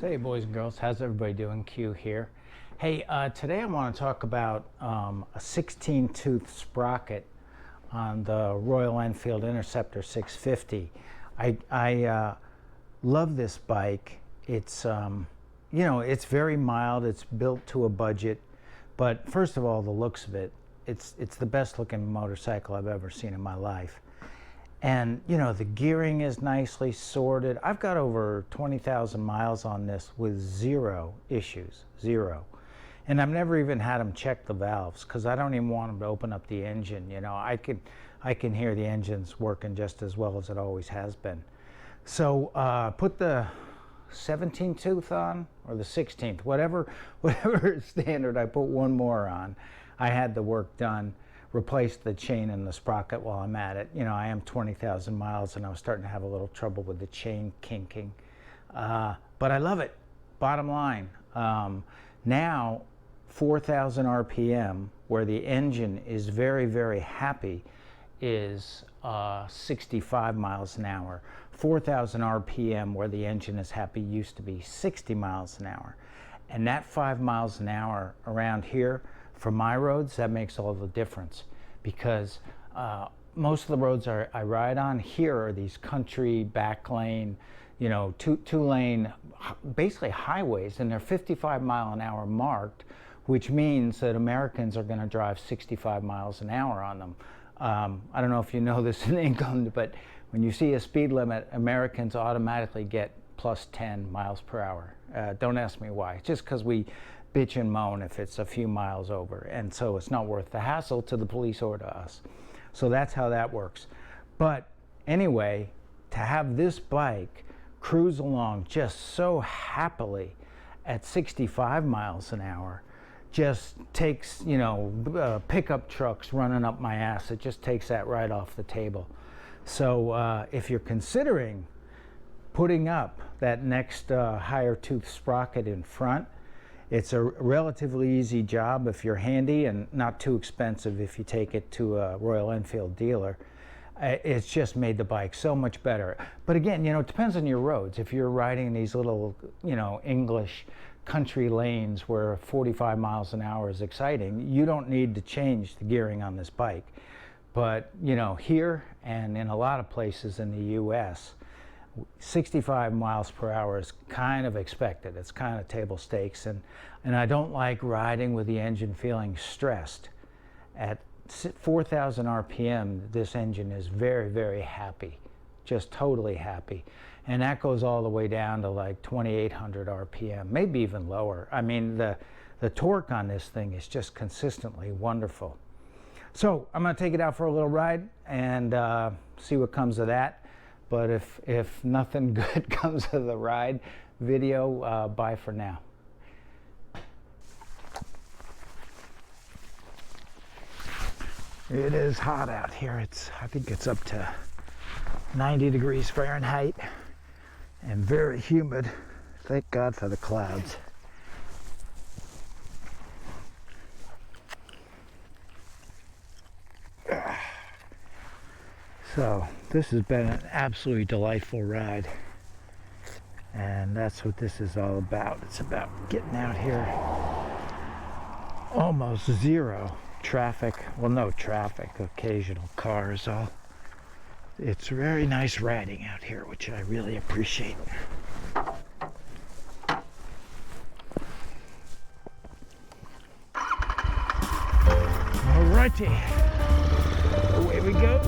So hey boys and girls, how's everybody doing? Q here. Hey, today I want to talk about a 16-tooth sprocket on the Royal Enfield Interceptor 650. I love this bike. It's it's very mild. It's built to a budget, but first of all, the looks of it, it's the best looking motorcycle I've ever seen in my life. And the gearing is nicely sorted. I've got over 20,000 miles on this with zero issues, zero. And I've never even had them check the valves because I don't even want them to open up the engine. I can hear the engine's working just as well as it always has been. So put the 17 tooth on, or the 16th, whatever standard. I put one more on. I had the work done. Replaced the chain and the sprocket while I'm at it. I am 20,000 miles and I was starting to have a little trouble with the chain kinking. But I love it. Bottom line, now 4,000 RPM, where the engine is very, very happy, is 65 miles an hour. 4,000 RPM, where the engine is happy, used to be 60 miles an hour. And that 5 miles an hour around here, for my roads, that makes all the difference, because most of the roads I ride on here are these country back lane, two lane, basically highways, and they're 55 mile an hour marked, which means that Americans are going to drive 65 miles an hour on them. I don't know if you know this in England, but when you see a speed limit, Americans automatically get plus 10 miles per hour. Don't ask me why. It's just because we bitch and moan if it's a few miles over, and so it's not worth the hassle to the police or to us. So that's how that works. But anyway, to have this bike cruise along just so happily at 65 miles an hour just takes, pickup trucks running up my ass. It just takes that right off the table. So if you're considering putting up that next higher tooth sprocket in front, it's a relatively easy job if you're handy, and not too expensive if you take it to a Royal Enfield dealer. It's just made the bike so much better. But again, it depends on your roads. If you're riding these little, English country lanes where 45 miles an hour is exciting, you don't need to change the gearing on this bike. But, here and in a lot of places in the US, 65 miles per hour is kind of expected. It's kind of table stakes, and I don't like riding with the engine feeling stressed. At 4,000 RPM, this engine is very, very happy, just totally happy. And that goes all the way down to like 2,800 RPM, maybe even lower. I mean, the torque on this thing is just consistently wonderful. So I'm going to take it out for a little ride and see what comes of that. But if nothing good comes of the ride video, bye for now. It is hot out here. I think it's up to 90 degrees Fahrenheit and very humid. Thank God for the clouds. So this has been an absolutely delightful ride, and that's what this is all about. It's about getting out here. Almost zero traffic. Well, no traffic, occasional cars. It's very nice riding out here, which I really appreciate. Alrighty, away we go.